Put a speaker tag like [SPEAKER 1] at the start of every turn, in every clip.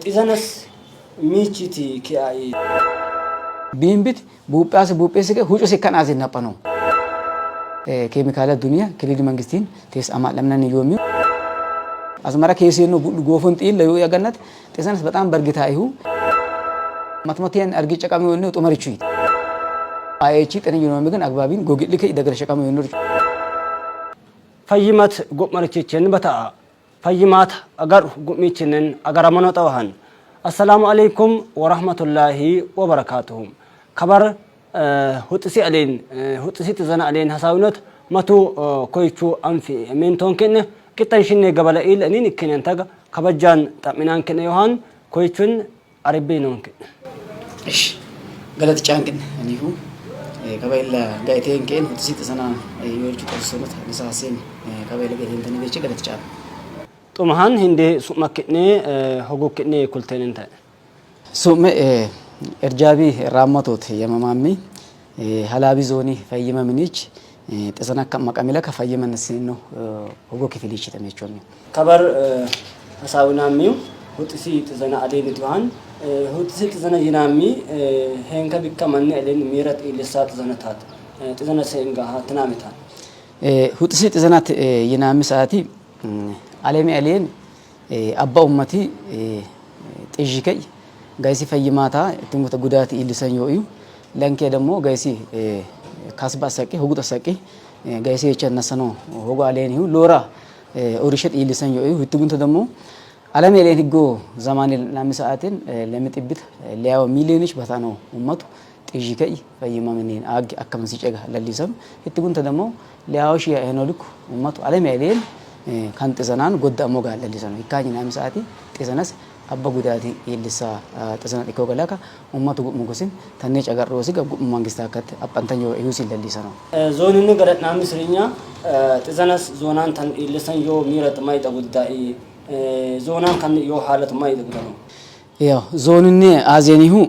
[SPEAKER 1] Izanas michiti kiai
[SPEAKER 2] bimbit buupheesse ke hucuu sekkan asin naphano keemikaala dunia kilidi mangistiin tees ama lamnan yoomi asmara keeseenno goofon xiilla yoo yagannat izanas በጣም በርግታይሁ ማትማቲያን አርጊ ጨቃሚ ነው ጦመርቹ አይቺ ጠነኝ ነው ግን አግባቢን ጎግልከ ይደገረ ሸቃሚ ነው
[SPEAKER 1] ፈይማት ጎመርቼችን በታ ፈይማት አጋር ጉሚችንን አጋራመኖ ጠዋሃን السلام عليكم ورحمة الله وبركاته خبر هتسي علين هتسي تزنا علين حساونت متو كويتشو أنفي من تونكن كتنشني قبل إيل أنين كنن تاج خبرجان تأمينان كن يوهان كويتشون عربينون كن
[SPEAKER 2] إيش قلت جانكن يعني هو قبل جايتين كن هتسي تزنا يورجو كرسونت نساسين قبل جايتين تاني بيجي قلت جان
[SPEAKER 1] طمهان هندي سمكني حقوقني كلتين انت
[SPEAKER 2] سوم ارجابي رامتوت يمامي حلابي زوني فيما منيج تسنا مقامله كفيما نسينو حقوق فيليش تميچوني
[SPEAKER 1] خبر حساوناميو هوتسي تزنا علين دوان هوتسي تزنا ينامي هنكا بكمن علين ميرت اليسات زنتات تزنا سينغا تنامتا
[SPEAKER 2] هوتسي تزنا ينامي ساعتي علمي علين أبا أمتي تجيكي جايسي في يماتا تموت قدراتي اللي سنيويو لأن كده مو جايسي كاسبا ساكي هو قد ساكي جايسي يشان نسنو هو عليني هو لورا أوريشت اللي سنيويو هتقول تدمو علمي علين هجو زمان لامي ساعتين لما تبيت لياو مليونيش بثانو أمته تجيكي في يمامنين أكمل سيجا لليسم هتقول تدمو لياو شيء هنالك أمته علمي علين kan xisanaan godda ammoo gaallallisan hikkaanyi naami sa'aati xisanas abba gudaati illisa xisana dhikoo galaka ummatu mugusin tanne cagarroosi mangista akkatti aphantan yoo yuusin lallisano
[SPEAKER 1] zoonini gara naami sirinya xisanas zoonaan tan illisan yoo miirat mayta gudda'i zoonaan kan yoo haalat mayta guddano
[SPEAKER 2] yaa zoonini aazenihu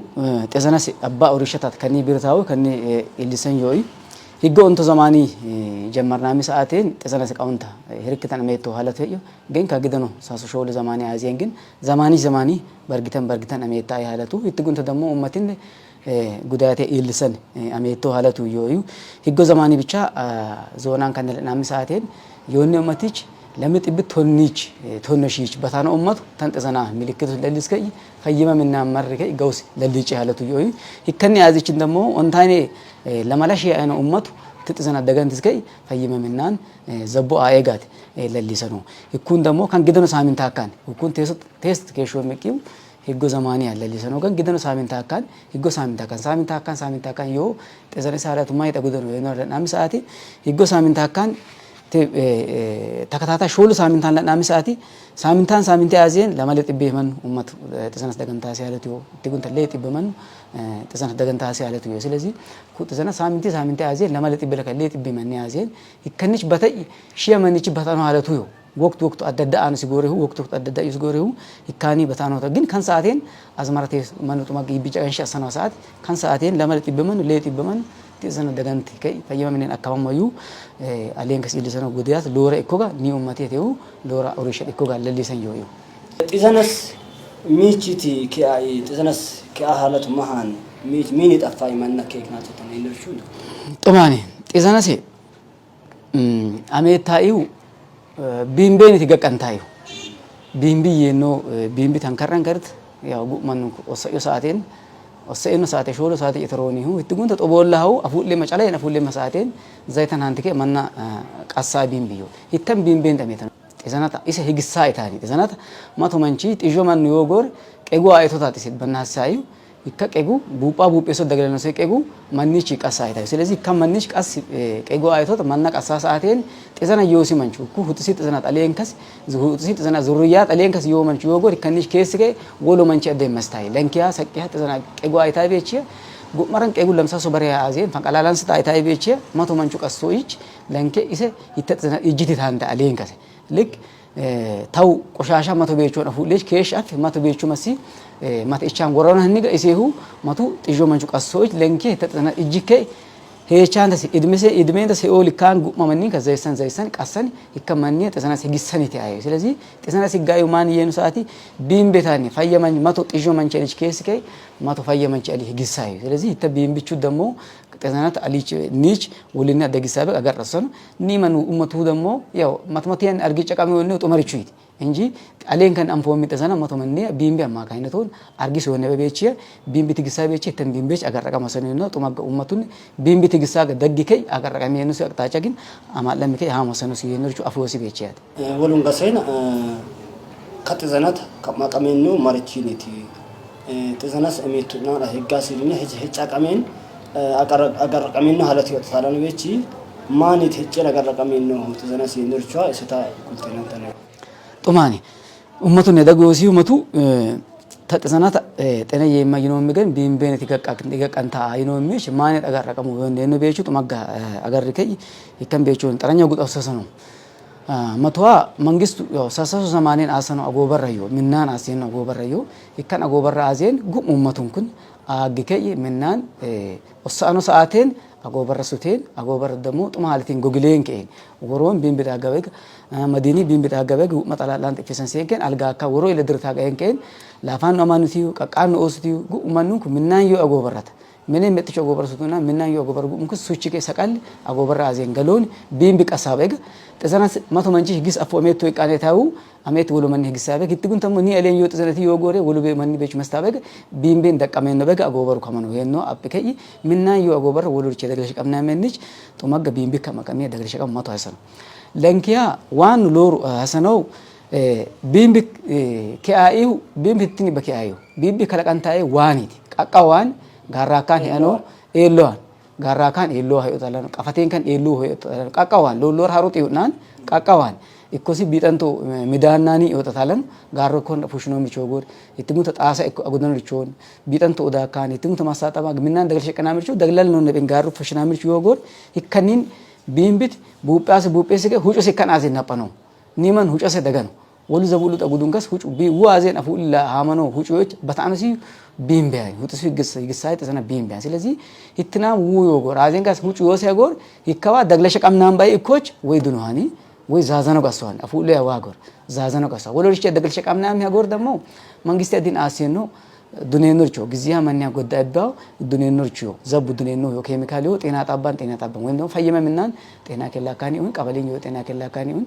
[SPEAKER 2] xisanas abba orishatat kanni birtaawu kanni illisan yoo هيجو أنتو زماني جمرنا مساعتين تزنا سكاونتا هركتنا ميتو حالته يو جين كاجدنو ساسو شغل زماني عايزين جين زماني برجتن أميتا حالته يتقون تدمو أمتين قدراتي إلسن أميتو حالته يو هيجو زماني بيشا زونان كان لنا مساعتين يوني أمتيج لما تبي تونشيج بثانا أمت تنتزنا ملكته للسكاي خيمة منا مرة كي جوس للليج حالته يو هيكني عايز يشندمو أنتاني لما لا شيء أنا أمته تتزنا دعان تسكاي خيمة منان زبو آيجات لللسانو يكون دمو كان جدنا سامين تاكان يكون تيست كيشو مكيو هيجو زماني على لسانو كان جدنا سامين تاكان هيجو سامين تاكان يو تزنا سارة ما يتقدروا ينور نام ساعتي هيجو سامين تاكان تكتاتا شول سامنتان نامي ساعتي سامنتان أزين لما لت بيمن أمت تزنس دعان تاسي على تقول تلت بيمن تزنس دعان تاسي على سلزي كنت تزنس سامنتان أزين لما لت بيلك لت بيمن أزين يكنيش بتاعي شيء ما نيجي بتاعنا على وقت أددا أنا سجوره وقت أددا يسجوره يكاني بتاعنا تجين كان ساعتين أزمرتي منو تما بيجي أنشأ سنة ساعات كان ساعتين لما لت بيمن لت بيمن تزنا دعان تكاي فيما منين أكمل مايو عليهم كسي لسانو قديات لورا إكوغا نيو ماتي تيو لورا أوريشة إكوغا للسان يويو
[SPEAKER 1] تزنس ميتشتي كأي تزنس كأهالة مهان مين تأفاي منك كيك ناتو تنين رشود
[SPEAKER 2] طبعاً تزنس أمي تايو بيمبين تيجا كان تايو بيمبي ينو بيمبي تانكران كرت يا أبو منو ساعتين وسائلنا ساعتين شغل ساعتين يتروني هو تقول تقول له أفول لي مش عليه أنا أفول لي مساعتين زيتان هانتك منا قصابين بيو يتم بين تميتنا إذا نتا إيش هيج الساعة تاني إذا نتا ما تمنشي تيجو من نيوغور كأجو آيتو تاتيسيد بناس سايو كأجو بوبا يسود دقلنا سيك كأجو منيش كأساعة تاني سلزي كم منيش كأس كأجو آيتو تمنا كأساعة ساعتين إذا نا يوسي منشو كو هتسيت إذا نتا عليه إنكاس هتسيت إذا نا زريات عليه إنكاس يوم منشو يوغور كنيش كيس كي غولو منشي أدم مستاي لأن كيا سكيا إذا نا كأجو آيتاي بيتشيا مرن كأجو لمسا صبريا عزين فكالالان ستا آيتاي بيتشيا ما تمنشو كأسويج لأن كي إذا يتتزنا يجيتي ثانتا عليه إنكاس لك تاو قشاشة ما تبيشون أفوليش كيش أف ما تبيشون مسي ما تيجان ورانا هنيجا إسيه ما تو تيجو منشوك السويج لينكي تتنا إجيكي heechaan tasi idmeen tasi ol kan gumamanni ka zaysan qasan ikkamanni xisana sigisani ta'ay ስለዚህ xisana sigaዩ ማን የኑ ሰዓቲ ቢምቤታኒ ፈየማን ማቶ ጥጆ ማንቸልች ኬስ ከይ ማቶ ፈየማን ቸሊ ግሳይ ስለዚህ ይተ ቢምብቹ ደሞ xisanaat አሊች ኒች ወልና ደግሳበ አገረሰኑ ኒመኑ ኡመቱ ደሞ ያው ማትማቲያን አርግጨ ቀሚ ወነ ጦመርቹ ይት እንጂ አሌን ከን አንፎ የሚጠሰና ማቶ መነ ቢምቢ አማካይነቱን አርጊስ ወነ በቤቺ ቢምቢ ትግሳቤቺ ተን ቢምቤች አገረቀ ማሰነ ነው ጦማገ ኡመቱን ቢምቢ ትግሳ ደግከይ አገረቀ ሚየኑ ሲያቅታቻ ግን አማለምከይ ሀ ማሰኑ ሲየነርቹ አፎሲ ቤቺያት
[SPEAKER 1] ወሉን ገሰና ከጥዘናት ከማቀመኑ ማርቺኒቲ ጥዘናስ እሜቱና ህጋሲልና ህጫ ቀመን አገረቀመኑ ሀለት ይወጣላን ቤቺ ማኒት ህጭ አገረቀመኑ ጥዘናስ ይነርቹ እስታ ኩልተናንተነ
[SPEAKER 2] ጡማኒ ኡመቱን የደጎሲ ኡመቱ ተጥዘናት ጤነ የማይኖ የሚገን ቢምቤነት ይገቀንታ አይኖ የሚሽ ማን ያጋረቀሙ የነ ቤቹ ጡማጋ አገርከይ ይከም ቤቹን ጠረኛው ጉጣውሰሰ ነው መቷ መንግስቱ ያው ሳሳሱ ዘማኔን አሰኑ አጎበረዩ ምናን አሰኑ አጎበረዩ ይከን አጎበረ አዜን ጉም ኡመቱን ኩን አግከይ ምናን ወሳኑ ሰዓቴን አጎበረሱቴን አጎበር ደሞ ጡማልቲን ጎግሌን ከን ወሮን ቢምቢዳ ገበግ መዲኒ ቢምቢዳ ገበግ መጣላላን ጥፈሰን ሲገን አልጋካ ወሮ ለድርታ ጋን ከን ላፋን አማኑቲው ቀቃን ኦስቲው ጉማኑን ምናን ዩ አጎበራት ምን የመጥቾ አጎበረሱቱና ምናን ዩ አጎበር ጉም ኩሱቺ ከሰቃል አጎበር አዜን ገሎን ቢምቢ ቀሳበግ ተዘናስ ማቶ መንጂ ግስ አፎ ሜቶ ይቃኔታው አሜት ወሎ መን ህግሳበግ ይጥጉን ተሙ ኒ አለን ዩ ተዘነቲ ዮጎሬ ወሎ በመን ቤች መስታበግ ቢምቤን ደቀመን ነው በጋ አጎበሩ ከመኑ ሄኖ አብከይ ምናን ዩ አጎበር ወሎ ልቸ ደግለሽ ቀምና መንች ጦማገ ቢምቢ ከመቀሚ ደግለሽ ቀም ማቶ ሀሰን ለንኪያ ዋን ሎሩ ሀሰነው ቢምቢ ከአዩ ቢምቢ ትኒ በከአዩ ቢምቢ ከለቀንታዬ ዋኒት ቀቃዋን ጋራካን ያኖ ኤሎዋን ጋራካን ኤሎ hayotalen qafaten kan ኤሎ hayotalen ቀቃዋን ሎሎር ሀሩት ይውናን ቀቃዋን ኢኮሲ ቢጠንቶ ሚዳናኒ ይወጣታለን ጋሮኮን ፉሽኖ ሚቾጎር ይትሙ ተጣሳ አጉደን ልቾን ቢጠንቶ ኦዳካን ይትሙ ተማሳጣማ ግምናን ደግል ሸቀና ምርቾ ደግላል ነው ነብን ጋሩ ፉሽና ምርቾ ይወጎር ይከኒን ቢምቢት ቡጳስ ከ ሁጮ ሲከናዘ ነጳነው ኒመን ሁጮሰ ደገን ወሉ ዘቡሉ ተጉዱንከስ ሁጮ ቢዋዜን አፉላ ሃመኖ ሁጮች በታነሲ ቢምቢያ ሁጥሱ ይግሳይ ተሰና ቢምቢያ ስለዚህ ይትና ውዮጎር አዜንጋስ ሁጮ ወሰጎር ይከዋ ደግለሽ ቀምናን ባይ እኮች ወይ ድኖሃኒ ወይ ዛዛኖ ጋሷን አፉላ ያዋጎር ዛዛኖ ጋሷ ወሎልሽ ደግለሽ ቀምናን ያጎር ደሞ መንግስት ያዲን አሴኖ ዱኔኖርቾ ግዚያ ማንያ ጎዳባው ዱኔኖርቾ ዘቡ ዱኔኖ ኬሚካል ዮ ጤና ጣባን ወይም ደግሞ ፈየመምናን ጤና ከላካኒ ወይ ቀበሌን ዮ ጤና ከላካኒ ወይ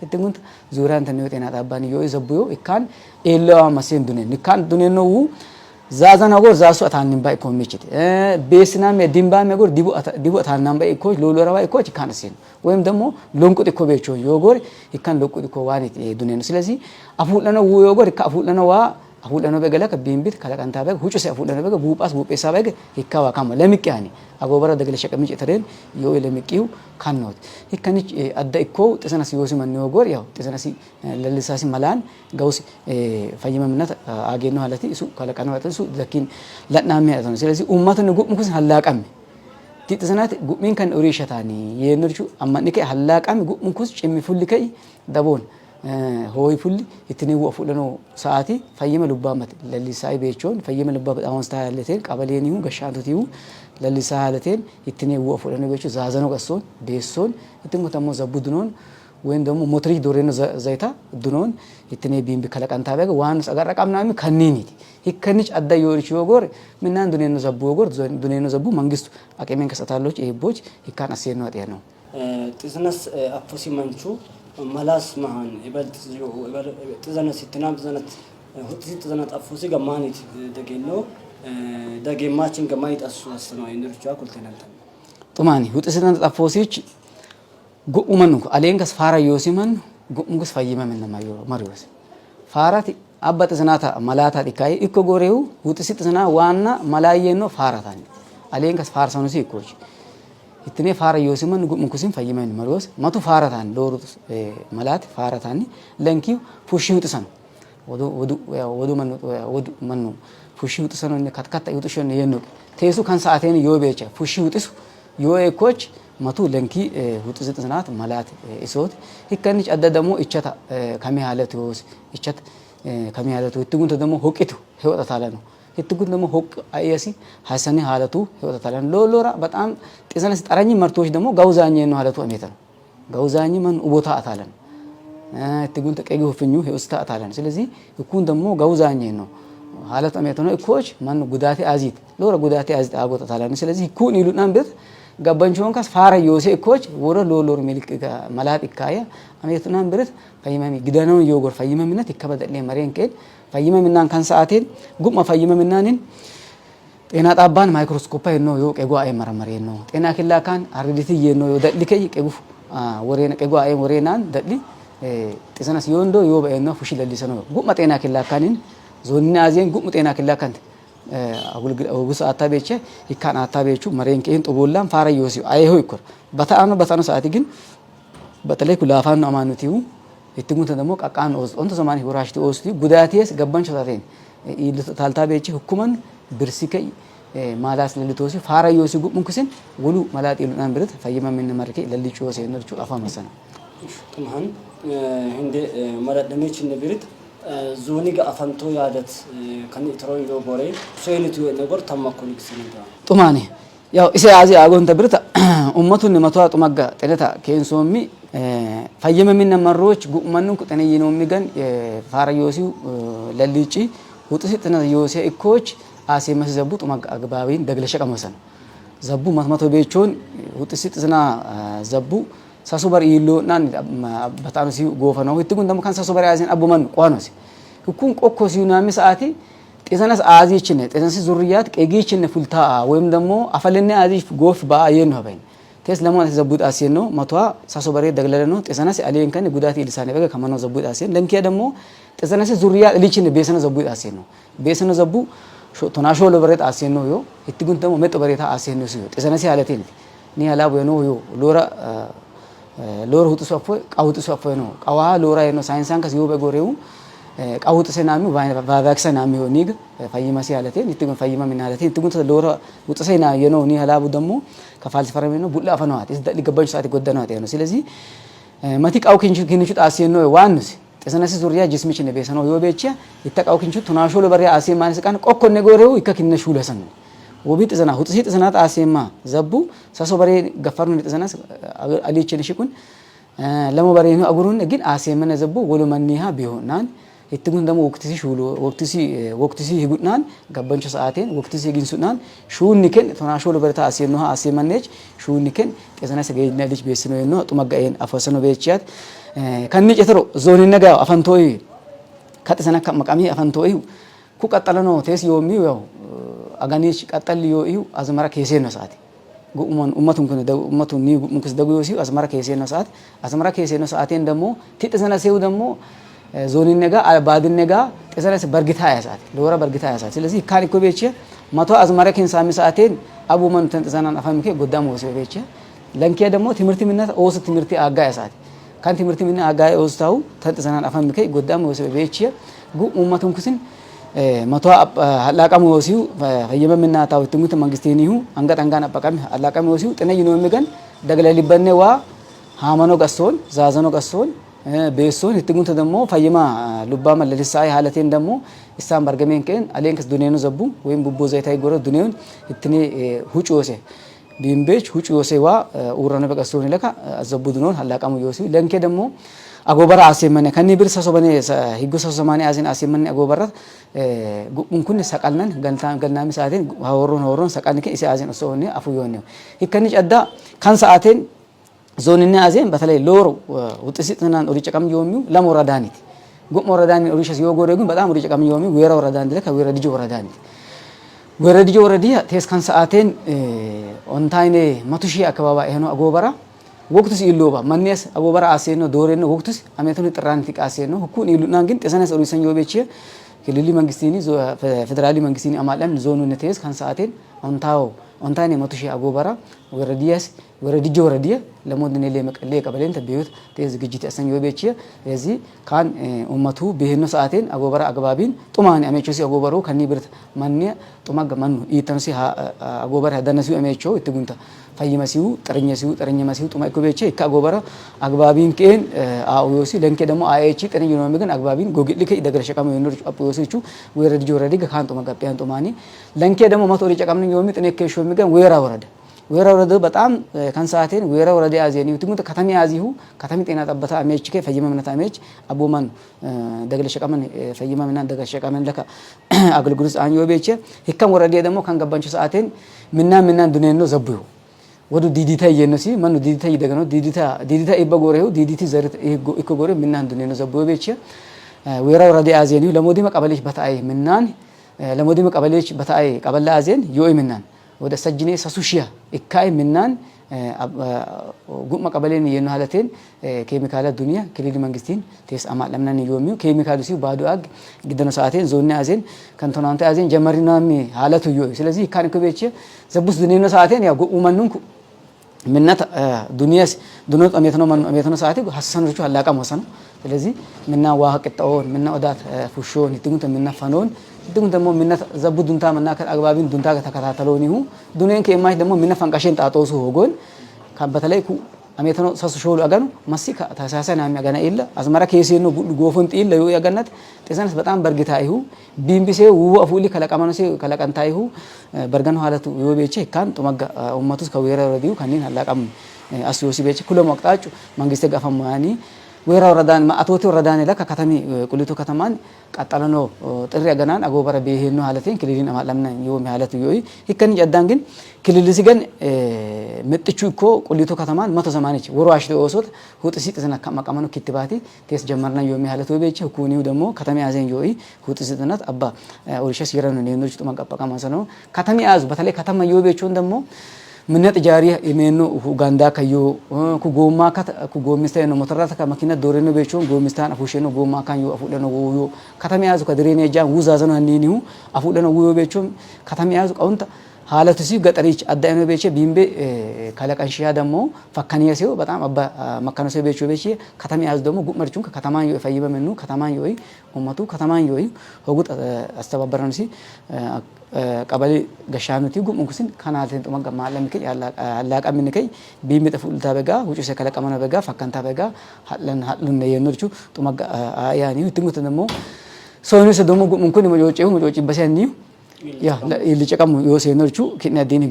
[SPEAKER 2] እትጉንት ዙራን ተነዮ ጤና ጣባን ዮ ዘቡዮ ይካን ኤለዋ ማሴን ዱኔ ይካን ዱኔኖ ዛዛና ጎር ዛሱ አታንን ባይ ኮሚችት ቤስናም ዲምባም ጎር ዲቡ አታናም ባይ ኮች ሎሎራባ ኮች ካንሲን ወይም ደግሞ ሎንቁጥ ኮ ቤቾ ዮጎር ይካን ሎንቁጥ ኮ ዋኒት ዱኔኖ ስለዚህ አፉለነ ዮጎር ይካፉለነ ዋ አፉለነ በገላ ከቢምቢት ከለቀንታ በግ ሁጩ ሲያፉለነ በግ ቡጳስ ቡጴሳ በግ ይካዋ ካማ ለሚቂያኒ አጎበረ ደግለ ሸቀምጭ ተረን ዮ ለሚቂው ካኖት ይከንጭ አዳይኮ ጥሰናስ ዮሲ ማን ዮጎር ያው ጥሰናስ ለልሳሲ መላን ጋውስ ፈየመምነት አገኘ ሐለቲ እሱ ከለቀና ወጥሱ ዘኪን ለናም ያተነ ስለዚህ ኡማቱን ጉምኩስ ሐላቀም ጥሰናት ጉሚን ከን ኦሪሸታኒ የነርቹ አማንከ ሐላቀም ጉምኩስ ጭሚፉልከይ ደቦን ሆይ ፉል ይትኔው አፉለኖ ሰዓቲ ፈየመ ሉባመት ለሊሳይ ቤቾን ፈየመ ሉባመት አሁን ስታያለቴን ቀበሌኒው ገሻንቱቲው ለሊሳያለቴን ይትኔው አፉለኖ ቤቾ ዛዘኖ ቀሶን ቤሶን ይትሙ ተሞ ዘቡድኖን ወይም ደግሞ ሞትሪ ዶሬኖ ዘይታ ድኖን ይትኔ ቢምቢ ከለቀንታ በገ ዋን ጸጋራቃምናሚ ከኒኒት ይከንጭ አዳዮርቹ ወጎር ምናን ዱኔኖ ዘቡ ወጎር ዱኔኖ ዘቡ መንግስቱ አቀሜን ከሰታሎች ይቦች ይካን አሴኖ አጤ ነው
[SPEAKER 1] ጥዝነስ አፎሲ መንቹ መላስ ማን ይበልጥ ጥዘነት ሲትናም ጥዘነት ሁጥሲ ጥዘነት አፎሲ ገማኒት ደገኖ ደገማችን ገማኒት አሱስ ነው ይንርቹ አኩልተናንተ
[SPEAKER 2] ጡማኒ ሁጥሲ ጥዘነት አፎሲች ጉኡመኑ አሌንከስ ፋራ ዮሲመን ጉሙስ ፈይመምን ነማዮ ማሪዮስ ፋራት አባተ ዝናታ መላታ ዲካይ ኢኮ ጎሬው ሁጥሲ ጥዘና ዋና መላየኖ ፋራታኒ አሌንከስ ፋርሳኑሲ ኢኮች itne fara yosiman gumkusin fayimen maros matu faratan lorut malat faratani lenki fushi utsan wodu manu fushi utsan ne katkat yutushon yenu tesu kan saaten yobecha fushi utis yoe coach matu lenki hutus tsanat malat isot ikkanich addadamo ichata kami halatu ichat kami halatu tugunto demo hoqitu hewata talano እትጉን ደግሞ ሆቅ አይያሲ ሐሰኒ ሐለቱ ይወጣታል ሎሎራ በጣም ጤዛነስ ጠራኝ መርቶች ደግሞ ጋውዛኝ ነው ሐለቱ አሜታ ነው ጋውዛኝ ማን ኡቦታ አታለን እትጉን ተቀይጎ ፍኙ ይወስታ አታለን ስለዚህ እኩን ደግሞ ጋውዛኝ ነው ሐለቱ አሜታ ነው እኮች ማን ጉዳቴ አዚት ሎራ ጉዳቴ አዚት አጎታ አታለን ስለዚህ እኩን ይሉናን በት ጋባንቾን ካስ ፋራ ዮሴ እኮች ወረ ሎሎር ሚልክ መላጥ ይካያ አሜቱናን ብረት ፈይማሚ ግዳናው ይወጎር ፈይማሚነት ይከበደለ መሬን ከ ፈይማሚናን ካን ሰዓቴን ጉማ ፈይማሚናንን ጤና ጣባን ማይክሮስኮፕ ነው ዮ ቀጓ አይ መረመሬ ነው ጤና ክላካን አርዲቲ ነው ዮ ደልከይ ቀጉ ወሬና ቀጓ አይ ወሬናን ደሊ ጤሰናስ yondo yo በእነው ፉሺ ለሊሰ ነው ጉማ ጤና ክላካንን ዞንና አዜን ጉማ ጤና ክላካን አጉልጉስ አታቤቸ ይካን አታቤቹ መሬን ከን ጦቦላን ፋራ ዮሲው አይሆ ይኮር በታኑ ሰዓት ግን በተለይ ኩላፋን ነው አማኑቲው እትጉን ደግሞ ቃቃን ኦንተ ዘማኒ ወራሽቲ ኦስቲ ጉዳቴስ ገባን ቻታቴን ታልታቤቸ ሁኩማን ብርሲከይ ማላስ ለልቶሲ ፋራ ዮሲ ጉሙንኩስን ወሉ ማላጥ ይሉናን ብረት ፈየማ ምን ማርከ ለልቾ ሰነርቹ አፋ መሰና
[SPEAKER 1] ጥማን እንደ ማላደመች ንብርት ዞኒጋ አፈንቶ ያደት ከን ኢትሮይ ጎሬ ሶይኒቱ ነገር ተማኮኒክስ ነው
[SPEAKER 2] ጥማኔ ያው እሴ አዚ አጎንተ ብርታ ኡመቱን መቷ ጥማጋ ጤለታ ከንሶሚ ፈየመ ምን መሮች ጉማኑን ቁጠነይ ነው የሚገን ፋራዮሲው ለልጪ ውጥሲጥና ዮሴ እኮች አሴ መስዘቡ ጥማጋ አግባቢን ደግለሸ ቀመሰን ዘቡ ማስመቶ ቤቾን ውጥሲጥና ዘቡ ሳሱበር ይሎናን በታኑሲ ጎፈናው እትጉን ደሞ ካን ሳሱበር ያዘን አቡማን ቋኖሲ ሁኩን ቆኮሲው ናሚ ሰዓቲ ጤሰናስ አዚችነ ጤሰናስ ዙሪያት ቀጊችነ ፉልታ ወይም ደሞ አፈለነ አዚ ጎፍ ባየን ነው ባይ ቴስ ለማን ዘቡጥ አሴን ነው መቷ ሳሱበር ደግለለ ነው ጤሰናስ አሊየን ከነ ጉዳት ይልሳነ በጋ ከማኖ ዘቡጥ አሴን ለምኪያ ደሞ ጤሰናስ ዙሪያ ሊችነ ቤሰነ ዘቡጥ አሴን ነው ቤሰነ ዘቡ ቶናሾ ለበረት አሴን ነው ዮ እትጉን ደሞ መጥ በሬታ አሴን ነው ሲዮ ጤሰናስ ያለቴን ኒ ያላቦ ነው ዮ ሎራ ሎር ሁጡ ሶፎ ቃውጡ ሶፎ ነው ቃዋ ሎራ ነው ሳይንሳን ከሲዮ በጎሬው ቃውጡ ሰናሚ ባቫክሰናሚ ሆኒግ ፈይማ ሲያለቴን ይትጉን ፈይማ ምን ያለቴን ይትጉን ሎራ ሁጡ ሰና የኖ ኒ ያላቡ ደሞ ከፋልስፈረም ነው ቡላ ፈናዋት is ሊገባኝ ሰዓት ይጎደናት ነው ስለዚህ ማቲ ቃው ክንቹ ጣሴን ነው ዋንስ ጤሰናስ ዙሪያ ጅስሚች ነው ቤሰነው ዮቤቻ ይተቃው ክንቹ ቱናሾ ለበሪያ አሴ ማንስ ቃን ቆኮነ ጎሬው ይከክነሹ ለሰን ወቢጥ ዘና ሁጥሲጥ ዘናት አሴማ ዘቡ ሳሶበሬ ገፈሩን ጤሰናስ አሊችን ሽኩን ለሞበሬ ነው አጉሩን ግን አሴመነ ዘቡ ወሎማኒሃ ቢሆናን እትጉን ደሞ ወቅትሲ ይጉናን ገባንቹ ሰዓቴን ወቅትሲ ይግንሱናን ሹንከን ቶናሾ ለበረታ አሴኖ አሴመነች ሹንከን ጤሰናስ ገይና ልጅ ቤስኖ ነው ጡመጋየን አፈሰኖ ቤቻት ከኒ ጨተሮ ዞን ነገ አፈንቶይ ከጤሰና ከመቃሚ አፈንቶይ ኩቀጠለ ነው ቴስ ዮሚ ያው አጋኒች ቀጠል ዮዩ አዝመራ ከሴ ነው ሰዓት ጉኡማን ኡመቱን ከነ ኡመቱን ኒ ጉሙክስ ደጉ ዮሲ አዝመራ ከሴ ነው ሰዓት አዝመራ ከሴ ነው ሰዓቴን ደሞ ቲጥሰና ሰው ደሞ ዞኒ ነጋ ባድን ነጋ ጤሰናስ በርግታ ያሳት ለወራ በርግታ ያሳት ስለዚህ ካሪኮ ቤቼ መቶ አዝመራ ከንሳሚ ሰዓቴን አቡማን ተንጠሰናን አፋምከ ጎዳም ወሲ ቤቼ ለንኪያ ደሞ ትምርቲ ምናት ኦስ ትምርቲ አጋ ያሳት ካን ትምርቲ ምና አጋ ኦስታው ተንጠሰናን አፋምከ ጎዳም ወሲ ቤቼ ጉኡማቱን ኩስን መቶ አላቀም ወሲው ፈየመ ምና ታው ትምት መንግስቴኒሁ አንጋጣንጋና አባቀም አላቀም ወሲው ጥነይ ነው የሚገን ደግለ ሊበነ ዋ ሃማኖ ቀሶን ዛዘኖ ቀሶን ቤሶን እትጉን ተደሞ ፈየማ ሉባ መለልሳይ ሐለቴን ደሞ ኢሳም በርገሜን ከን አሌንክስ ዱኔኑ ዘቡ ወይም ቡቦ ዘይታይ ጎረ ዱኔውን እትኔ ሁጮሴ ቢምቤች ሁጮሴዋ ኡራነ በቀሶን ለካ አዘቡ ዱኖን አላቀም ወሲው ለንከ ደሞ አጎበራ አሴመነ ከኒ ብር ሰሶበኔ ሂጎ ሰሶማኔ አዜን አሴመነ አጎበራ ጉንኩን ሰቃልነን ገናሚ ሰዓቴን ሆሮን ሰቃልነከ ኢሲ አዜን ኦሶኔ አፉ ይሆነ ይከኒ ጨዳ ካን ሰዓቴን ዞንና አዜን በተለይ ሎር ውጥሲጥናን ኦሪጨቀም ይወሚው ለሞራዳኒት ጉም ሞራዳኒ ኦሪሸስ ይወጎረ ግን በጣም ኦሪጨቀም ይወሚው ወራ ወራዳን ለካ ወራ ዲጆ ወራዲያ ቴስ ካን ሰዓቴን ኦንታይኔ መቱሺ አከባባ ይሄኑ አጎበራ ወቅቱስ ይሎባ ማንያስ አጎበራ አሴኖ ዶሬኖ ወቅቱስ አሜቶን ጥራንቲ ቃሴኖ ሁኩን ይሉናን ግን ጤሰናስ ኦሪሰን ዮቤቼ ክልሊ መንግስቲኒ ፌደራሊ መንግስቲኒ አማላም ዞኑ ነቴስ ካን ሰዓቴን ontaani matushi agobara ወረዲያስ ወረዲጆ ወረዲያ ለሞድኔ ለመቀሌ ቀበሌን ተቢዩት ተዝ ግጅት አሰኝ ወበቺ እዚህ ካን ኡመቱ በሄኖ ሰዓቴን አጎበራ አግባቢን ጡማን አሜቾሲ አጎበሮ ከኒ ብርት ማንያ ጡማገ ማኑ ኢተንሲ አጎበራ ደነሲው አሜቾ እትጉንታ ፈይመሲው ጠረኘመሲው ጡማ ኢኮቤቺ ከአጎበራ አግባቢን ከን አውዮሲ ለንከ ደግሞ አይቺ ጠረኝ ነው ምግን አግባቢን ጎግልከ ይደገረ ሸቀም ይኖር አፖዮሲቹ ወረዲጆ ወረዲገ ካን ጡማ ቀጣያን ጡማኒ ለንከ ደግሞ መቶሪ ጨቀምን yomi ጥነከ ሾ ምግን ወራ ወረደ ወራ ወረደ በጣም ከንሳቴን ወራ ወረደ አዜኒ ትሙት ከተማ ያዚሁ ከተማ ጤና ጠበታ አሜችከ ፈይመምነት አሜች አቦማን ደገለ ሸቀመን ፈይመምና ደገለ ሸቀመን ለካ አገልግሎት አንዮ ቤቸ ህከም ወረደ ደግሞ ካንገባንቹ ሰዓቴን ምና ዱኔኖ ዘብዩ ወዱ ዲዲታ የነሲ ማኑ ዲዲታ ይደገኖ ዲዲታ ይበጎሬው ዲዲቲ ዘርት ይኮጎሬ ምና ዱኔኖ ዘብዩ ቤቸ ወራ ወረደ አዜኒ ለሞዲ መቀበለች በታይ ምናን ለሞዲ መቀበለች በታይ ቀበላ አዜን ዮይ ምናን ወደ ሰጅኔ ሰሱሺያ ኢካይ ምናን ጉማ ቀበሌን የነሃለቴን ኬሚካላ ዱንያ ክሊል መንግስቲን ቴስ አማ ለምናን ይዮሚው ኬሚካሉ ሲው ባዶ አግ ግደነ ሰዓቴን ዞና አዜን ከንቶናንተ አዜን ጀመሪናሚ ሐለቱ ዮ ስለዚህ ካን ከቤቼ ዘቡስ ዱኔኖ ሰዓቴን ያው ጉማኑን ምናት ዱንያስ ዱኖት አሜትኖ ማኑ አሜትኖ ሰዓቴ ሐሰንሩቹ አላቃ ወሰኑ ስለዚህ ምና ዋህ ቅጣውን ምና ወዳት ፉሾን ይትሙት ምና ፈኖን ይትሙት ደግሞ ምና ዘቡ ዱንታ ምና አግባቢን ዱንታ ከተከታተለውን ይሁ ዱኔን ከማይ ደግሞ ምና ፈንቃሽን ጣጦሱ ሆጎን በተለይ ኩ አሜተኖ ሰሱ ሾሉ አጋኑ ማሲካ ታሳሰና የሚያገና ኢላ አዝመራ ከየሴኖ ጎፎን ጢል ለዩ ያገናት ጤሰንስ በጣም በርግታ ይሁ ቢምቢሴ ውው አፉሊ ከለቀማነሴ ከለቀንታ ይሁ በርገን ሐለቱ ይወቤቼ ካን ጡመጋ ኡመቱስ ከወራ ረዲው ካኒን አላቀም አስዮሲ ቤቼ ኩሎም ወቅታጩ መንግስት ጋፈማኒ ወራ ወረዳን ማአቶቲ ወረዳን ለካ ከተሚ ቁሊቶ ከተማን ቀጣለኖ ጥሪ ያገናን አጎበረ በሄኖ ሐለቴን ክሊሊን አማላምና ይወም ሐለቱ ይይ ይከን ጀዳን ግን ክሊልሲ ግን ምጥቹ እኮ ቁሊቶ ከተማን 180 ወራሽ ተወሶት ሁጥሲ ጥዝና ከማቀመኑ ክትባቲ ቴስ ጀመርና ይወም ሐለቱ ቤቼ ኩኒው ደግሞ ከተማ ያዘን ይይ ሁጥሲ ጥዝናት አባ ኦሪሸስ ይረኑ ነኞች ተማቀቀቀ ማሰነው ከተማ ያዙ በተለይ ከተማ ይወቤቹን ደግሞ ምነት ጃሪያ ኢሜኖ ኡጋንዳ ከዮ ኩጎማ ኩጎሚስታ ነው ሞተራታ ከመኪና ዶሬኖ ቤቾን ጎሚስታን አፉሸኖ ጎማ ካንዮ አፉደኖ ውዮ ከተማያዙ ከድሬኔ ጃን ውዛዘኑ አንኒኒሁ አፉደኖ ውዮ ቤቾን ከተማያዙ ቀውንታ ሐለቱ ሲ ገጠሪች አዳይኖ ቤቼ ቢምቤ ካለቀንሺያ ደግሞ ፈካኒያሲው በጣም አባ መካነሰ ቤቾ ቤቼ ከተማያዙ ደግሞ ጉመርቹን ከከተማን ዮ ፈይበመኑ ከተማን ዮይ ኡመቱ ከተማን ዮይ ሆጉት አስተባበረን ሲ ቀበሌ ገሻኑቲ ጉምኩስን ካናቴን ጦመጋ ማለምከ ያላቃ ምንከይ ቢምጠ ፉልታ በጋ ውጭ ሰከለቀመነ በጋ ፈካንታ በጋ ሐለን የነርቹ ጦመጋ ያኒ ትሙት ደግሞ ሶኑስ ደግሞ ጉምኩን ወጪ በሰኒው ያ ለጨቀሙ የወሰነርቹ ከና ዲን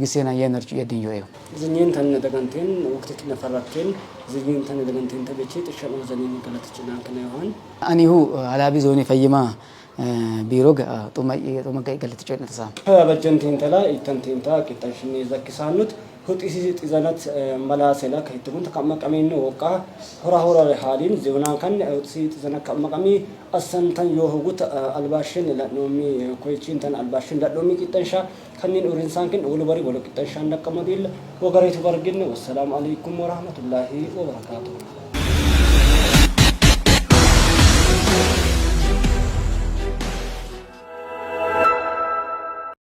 [SPEAKER 2] ግሴና የነርቹ የዲን yoyo
[SPEAKER 1] ዝኝን ተነደገንቴን ወቅት ተነፈራከን ዝኝን ተነደገንቴን ተበቼ ጥሸኑ ዘኒን ገለጥችና ከነይሆን
[SPEAKER 2] አኒሁ አላቢ ዞኔ ፈይማ ቢሮግ ጦመጋ ገለጥችና ተሳም
[SPEAKER 1] በጀንቴን ተላ ኢተንቴንታ ቂጣሽኒ ዘክሳኑት ሁጢሲ ጥዘናት መላሰላ ከይቱን ተቀመቀሜን ወቃ ሆራ ለሃሊን ዜውናን ካን ሁጢሲ ጥዘና ከመቀሚ አሰንተን የሆጉት አልባሽን ለኖሚ ኮይቺን ተን አልባሽን ለኖሚ ቂጠንሻ ከኒን ኡሪንሳን ግን ወልበሪ ወለ ቂጠንሻ እንደቀመዲል ወገሪቱ በርግን ወሰላም አለይኩም ወራህመቱላሂ ወበረካቱ